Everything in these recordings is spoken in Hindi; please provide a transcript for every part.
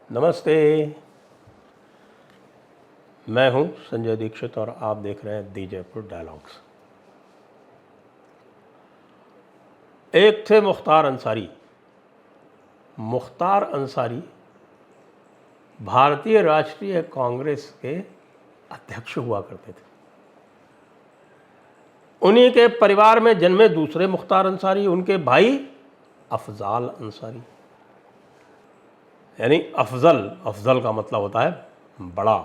नमस्ते। मैं हूं संजय दीक्षित और आप देख रहे हैं दी जयपुर डायलॉग्स। एक थे मुख्तार अंसारी। मुख्तार अंसारी भारतीय राष्ट्रीय कांग्रेस के अध्यक्ष हुआ करते थे। उन्हीं के परिवार में जन्मे दूसरे मुख्तार अंसारी उनके भाई अफजाल अंसारी, यानी अफजल का मतलब होता है बड़ा।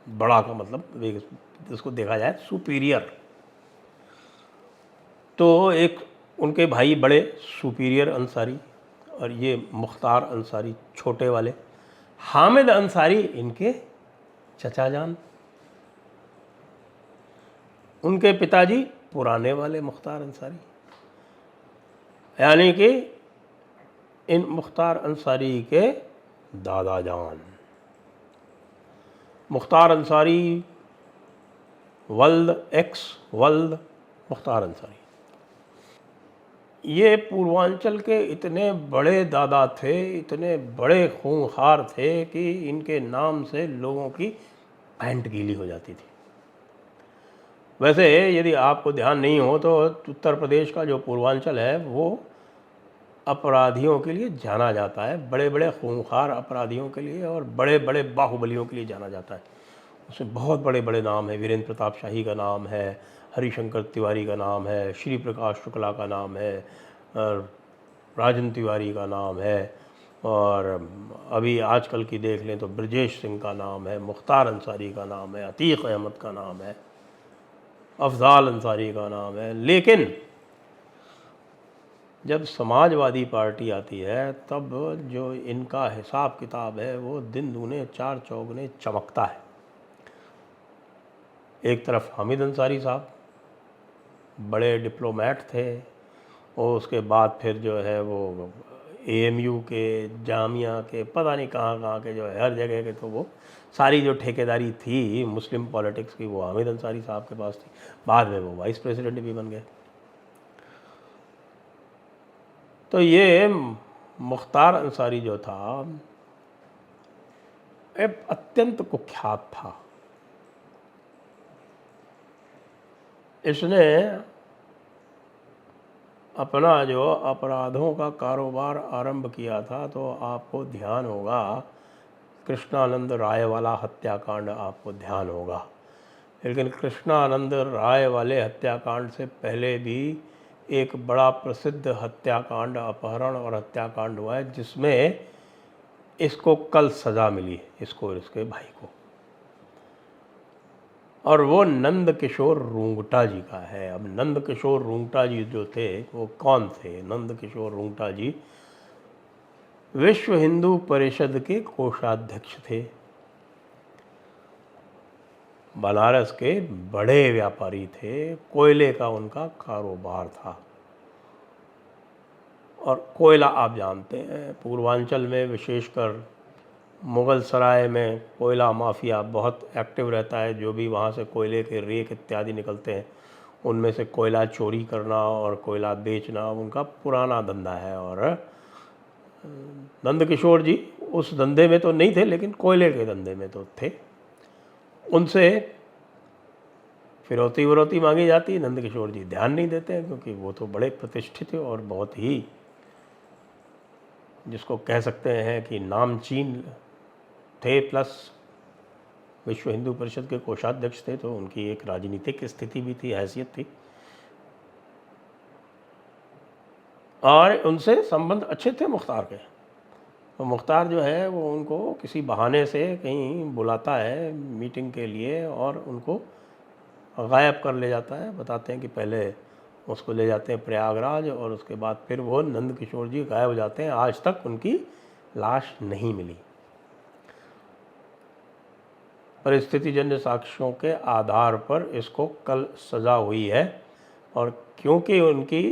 बड़ा का मतलब इसको देखा जाए सुपीरियर। तो एक उनके भाई बड़े सुपीरियर अंसारी और ये मुख्तार अंसारी छोटे वाले। हामिद अंसारी इनके चचा जान। उनके पिताजी पुराने वाले मुख्तार अंसारी, यानी कि इन मुख्तार अंसारी के दादा जान। मुख्तार अंसारी वल्द मुख्तार अंसारी। ये पूर्वांचल के इतने बड़े दादा थे, इतने बड़े खूंखार थे कि इनके नाम से लोगों की पैंट गीली हो जाती थी। वैसे यदि आपको ध्यान नहीं हो तो उत्तर प्रदेश का जो पूर्वांचल है वो अपराधियों के लिए जाना जाता है, बड़े बड़े खूंखार अपराधियों के लिए और बड़े बड़े बाहुबलियों के लिए जाना जाता है। उसमें बहुत बड़े बड़े नाम है। वीरेंद्र प्रताप शाही का नाम है, हरिशंकर तिवारी का नाम है, श्री प्रकाश शुक्ला का नाम है, राजन तिवारी का नाम है, और अभी आजकल की देख लें तो ब्रजेश सिंह का नाम है, मुख्तार अंसारी का नाम है, अतीक अहमद का नाम है, अफजाल अंसारी का नाम है। लेकिन जब समाजवादी पार्टी आती है तब जो इनका हिसाब किताब है वो दिन दूने चार चौगुने चमकता है। एक तरफ हामिद अंसारी साहब बड़े डिप्लोमेट थे, और उसके बाद फिर जो है वो एएमयू के, जामिया के, पता नहीं कहाँ कहाँ के जो है हर जगह के, तो वो सारी जो ठेकेदारी थी मुस्लिम पॉलिटिक्स की वो हामिद अंसारी साहब के पास थी। बाद में वो वाइस प्रेसिडेंट भी बन गए। तो ये मुख्तार अंसारी जो था एक अत्यंत कुख्यात था। इसने अपना जो अपराधों का कारोबार आरंभ किया था, तो आपको ध्यान होगा कृष्णानंद राय वाला हत्याकांड आपको ध्यान होगा। लेकिन कृष्णानंद राय वाले हत्याकांड से पहले भी एक बड़ा प्रसिद्ध हत्याकांड, अपहरण और हत्याकांड हुआ है जिसमें इसको कल सज़ा मिली, इसको और इसके भाई को। और वो नंद किशोर रूंगटा जी का है। अब नंद किशोर रूंगटा जी जो थे वो कौन थे? नंद किशोर रूंगटा जी विश्व हिंदू परिषद के कोषाध्यक्ष थे। बनारस के बड़े व्यापारी थे, कोयले का उनका कारोबार था। और कोयला आप जानते हैं पूर्वांचल में, विशेषकर मुग़ल सराय में कोयला माफिया बहुत एक्टिव रहता है। जो भी वहाँ से कोयले के रेक इत्यादि निकलते हैं उनमें से कोयला चोरी करना और कोयला बेचना उनका पुराना धंधा है। और नंदकिशोर जी उस धंधे में तो नहीं थे, लेकिन कोयले के धंधे में तो थे। उनसे फिरौती विरौती मांगी जाती, नंदकिशोर जी ध्यान नहीं देते हैं, क्योंकि वो तो बड़े प्रतिष्ठित और बहुत ही, जिसको कह सकते हैं कि नामचीन थे, प्लस विश्व हिंदू परिषद के कोषाध्यक्ष थे, तो उनकी एक राजनीतिक स्थिति भी थी, हैसियत थी, और उनसे संबंध अच्छे थे मुख्तार के। तो मुख्तार जो है वो उनको किसी बहाने से कहीं बुलाता है मीटिंग के लिए और उनको गायब कर ले जाता है। बताते हैं कि पहले उसको ले जाते हैं प्रयागराज और उसके बाद फिर वो नंद किशोर जी गायब हो जाते हैं। आज तक उनकी लाश नहीं मिली। परिस्थितिजन्य साक्ष्यों के आधार पर इसको कल सज़ा हुई है, और क्योंकि उनकी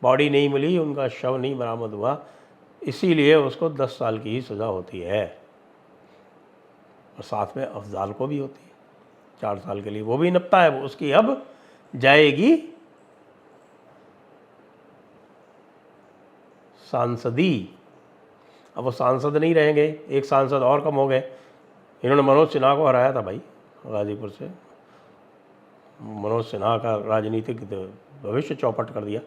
बॉडी नहीं मिली, उनका शव नहीं बरामद हुआ, इसीलिए उसको 10 साल की ही सज़ा होती है। और साथ में अफजाल को भी होती है 4 साल के लिए, वो भी निपटा है। वो उसकी अब जाएगी सांसदी। अब वो सांसद नहीं रहेंगे, एक सांसद और कम हो गए। इन्होंने मनोज सिन्हा को हराया था भाई गाजीपुर से। मनोज सिन्हा का राजनीतिक भविष्य चौपट कर दिया।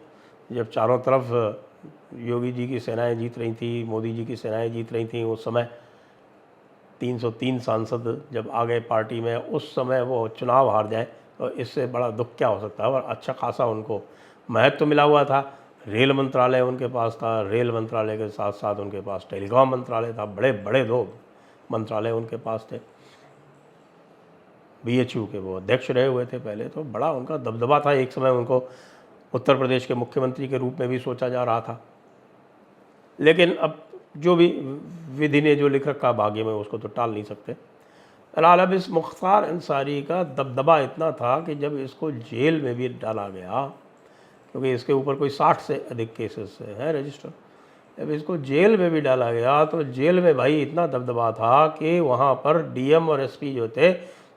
जब चारों तरफ योगी जी की सेनाएं जीत रही थी, मोदी जी की सेनाएं जीत रही थी, उस समय 303 सांसद जब आ गए पार्टी में, उस समय वो चुनाव हार जाए तो इससे बड़ा दुख क्या हो सकता है। और अच्छा खासा उनको महत्व तो मिला हुआ था। रेल मंत्रालय उनके पास था, रेल मंत्रालय के साथ साथ उनके पास टेलीकॉम मंत्रालय था, बड़े बड़े 2 मंत्रालय उनके पास थे। BHU के वो अध्यक्ष रहे हुए थे पहले, तो बड़ा उनका दबदबा था। एक समय उनको उत्तर प्रदेश के मुख्यमंत्री के रूप में भी सोचा जा रहा था। लेकिन अब जो भी विधि ने जो लिख रखा भाग्य में, उसको तो टाल नहीं सकते। फिलहाल अब इस मुख्तार अंसारी का दबदबा इतना था कि जब इसको जेल में भी डाला गया, क्योंकि इसके ऊपर कोई 60 से अधिक केसेस हैं रजिस्टर, जब इसको जेल में भी डाला गया तो जेल में भाई इतना दबदबा था कि वहाँ पर DM और SP जो थे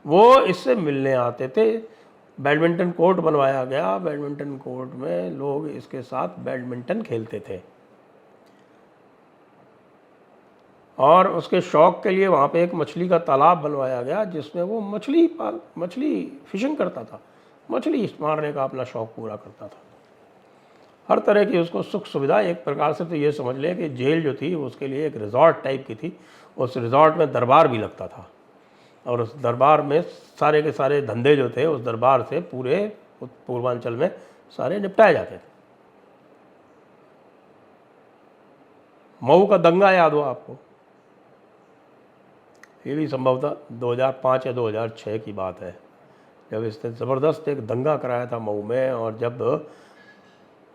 वो इससे मिलने आते थे। बैडमिंटन कोर्ट बनवाया गया, बैडमिंटन कोर्ट में लोग इसके साथ बैडमिंटन खेलते थे। और उसके शौक़ के लिए वहाँ पे एक मछली का तालाब बनवाया गया, जिसमें वो मछली फिशिंग करता था, मछली मारने का अपना शौक़ पूरा करता था। हर तरह की उसको सुख सुविधा, एक प्रकार से तो ये समझ लें कि जेल जो थी उसके लिए एक रिज़ॉर्ट टाइप की थी। उस रिज़ॉर्ट में दरबार भी लगता था, और उस दरबार में सारे के सारे धंधे जो थे उस दरबार से पूरे पूर्वांचल में सारे निपटाए जाते थे। मऊ का दंगा याद हो आपको? ये भी संभवतः 2005 या 2006 की बात है, जब इसने ज़बरदस्त एक दंगा कराया था मऊ में। और जब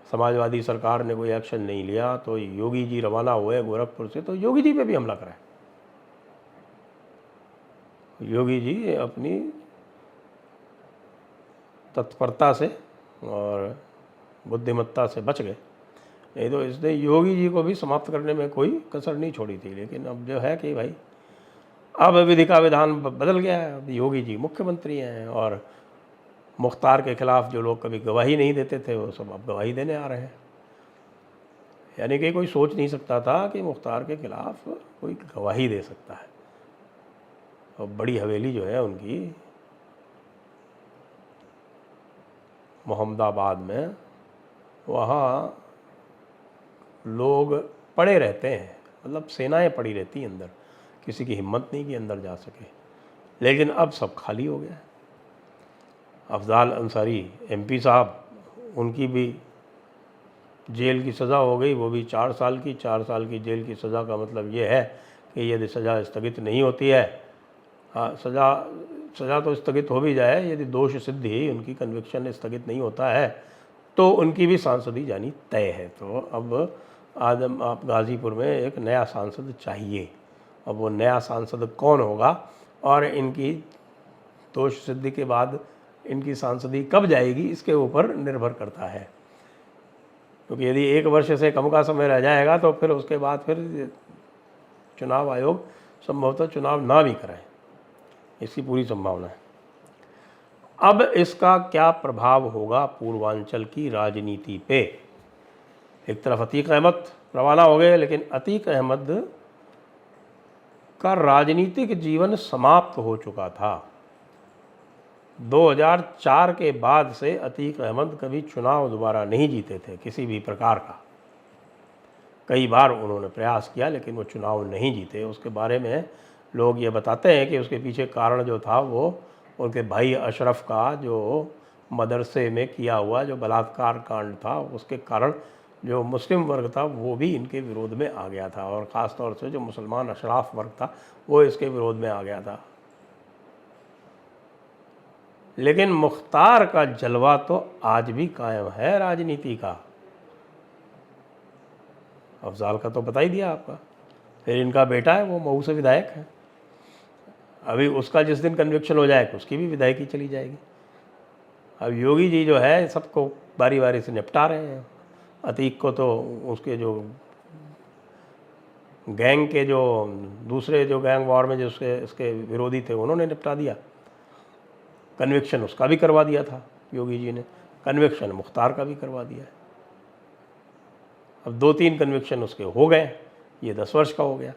समाजवादी सरकार ने कोई एक्शन नहीं लिया तो योगी जी रवाना हुए गोरखपुर से, तो योगी जी पे भी हमला कराया। योगी जी अपनी तत्परता से और बुद्धिमत्ता से बच गए, नहीं तो इसने योगी जी को भी समाप्त करने में कोई कसर नहीं छोड़ी थी। लेकिन अब जो है कि भाई अब विधि का विधान बदल गया है। अब योगी जी मुख्यमंत्री हैं, और मुख्तार के खिलाफ जो लोग कभी गवाही नहीं देते थे वो सब अब गवाही देने आ रहे हैं। यानी कि कोई सोच नहीं सकता था कि मुख्तार के खिलाफ कोई गवाही दे सकता है। और बड़ी हवेली जो है उनकी मोहम्मदाबाद में, वहाँ लोग पड़े रहते हैं, मतलब सेनाएं पड़ी रहती हैं अंदर, किसी की हिम्मत नहीं कि अंदर जा सके। लेकिन अब सब खाली हो गया है। अफजाल अंसारी MP साहब, उनकी भी जेल की सज़ा हो गई, वो भी 4 साल की। 4 साल की जेल की सज़ा का मतलब ये है कि यदि सज़ा स्थगित नहीं होती है, सज़ा तो स्थगित हो भी जाए, यदि दोष सिद्धि, उनकी कन्विक्शन स्थगित नहीं होता है, तो उनकी भी सांसदी जानी तय है। तो अब आप गाज़ीपुर में एक नया सांसद चाहिए। अब वो नया सांसद कौन होगा और इनकी दोष सिद्धि के बाद इनकी सांसदी कब जाएगी, इसके ऊपर निर्भर करता है। क्योंकि यदि 1 वर्ष से कम का समय रह जाएगा तो फिर उसके बाद फिर चुनाव आयोग संभवतः चुनाव ना भी कराए, इसकी पूरी संभावना है। अब इसका क्या प्रभाव होगा पूर्वांचल की राजनीति पे? एक तरफ अतीक अहमद रवाना हो गए, लेकिन अतीक अहमद का राजनीतिक जीवन समाप्त हो चुका था। 2004 के बाद से अतीक अहमद कभी चुनाव दोबारा नहीं जीते थे किसी भी प्रकार का। कई बार उन्होंने प्रयास किया लेकिन वो चुनाव नहीं जीते। उसके बारे में लोग ये बताते हैं कि उसके पीछे कारण जो था वो उनके भाई अशरफ का जो मदरसे में किया हुआ जो बलात्कार कांड था, उसके कारण जो मुस्लिम वर्ग था वो भी इनके विरोध में आ गया था, और ख़ास तौर से जो मुसलमान अशराफ वर्ग था वो इसके विरोध में आ गया था। लेकिन मुख्तार का जलवा तो आज भी कायम है राजनीति का। अफजाल का तो बता ही दिया आपका। फिर इनका बेटा है वो मऊ से विधायक है, अभी उसका जिस दिन कन्विक्शन हो जाएगा उसकी भी विधायकी चली जाएगी। अब योगी जी जो है सबको बारी बारी से निपटा रहे हैं। अतीक को तो उसके जो गैंग के जो दूसरे जो गैंग वॉर में जो इसके विरोधी थे उन्होंने निपटा दिया, कन्विक्शन उसका भी करवा दिया था योगी जी ने, कन्विक्शन मुख्तार का भी करवा दिया है। अब 2-3 कन्विक्शन उसके हो गए, ये 10 वर्ष का हो गया।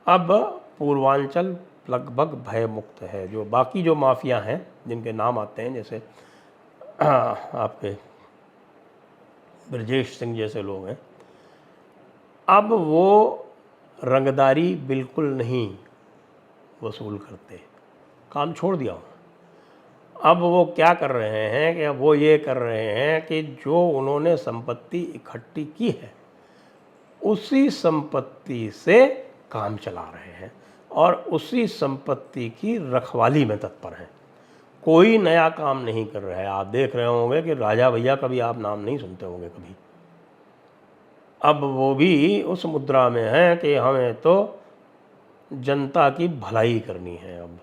अब पूर्वांचल लगभग भय मुक्त है। जो बाकी जो माफिया हैं जिनके नाम आते हैं, जैसे आपके ब्रजेश सिंह जैसे लोग हैं, अब वो रंगदारी बिल्कुल नहीं वसूल करते, काम छोड़ दिया। अब वो क्या कर रहे हैं कि अब वो ये कर रहे हैं कि जो उन्होंने संपत्ति इकट्ठी की है उसी संपत्ति से काम चला रहे हैं और उसी संपत्ति की रखवाली में तत्पर हैं। कोई नया काम नहीं कर रहा है। आप देख रहे होंगे कि राजा भैया कभी आप नाम नहीं सुनते होंगे कभी। अब वो भी उस मुद्रा में है कि हमें तो जनता की भलाई करनी है। अब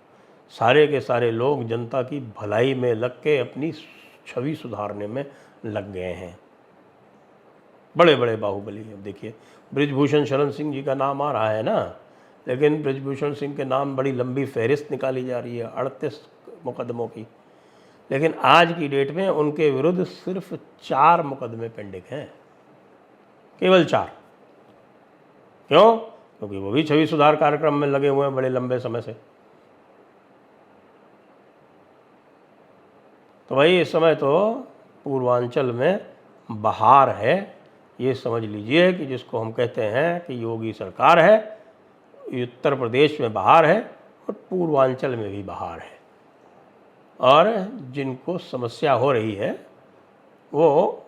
सारे के सारे लोग जनता की भलाई में लग के अपनी छवि सुधारने में लग गए हैं। बड़े बड़े बाहुबली। अब देखिए बृजभूषण शरण सिंह जी का नाम आ रहा है ना, लेकिन बृजभूषण सिंह के नाम बड़ी लंबी फहरिस्त निकाली जा रही है 38 मुकदमों की, लेकिन आज की डेट में उनके विरुद्ध सिर्फ 4 मुकदमे पेंडिंग हैं, केवल 4। क्यों? क्योंकि वो भी छवि सुधार कार्यक्रम में लगे हुए हैं बड़े लंबे समय से। तो भाई इस समय तो पूर्वांचल में बहार है, ये समझ लीजिए कि जिसको हम कहते हैं कि योगी सरकार है, उत्तर प्रदेश में बहार है और पूर्वांचल में भी बहार है। और जिनको समस्या हो रही है वो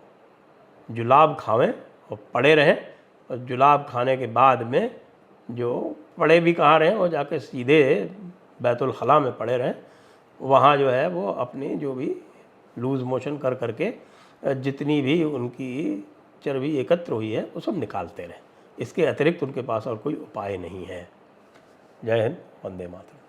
जुलाब खावें और पड़े रहें, और जुलाब खाने के बाद में जो पड़े भी कहाँ रहें वो जाके सीधे बैतुल खला में पड़े रहें। वहाँ जो है वो अपनी जो भी लूज़ मोशन कर करके जितनी भी उनकी चर्बी एकत्र हुई है वो सब निकालते रहें। इसके अतिरिक्त उनके पास और कोई उपाय नहीं है। जय हिंद, वंदे मातरम।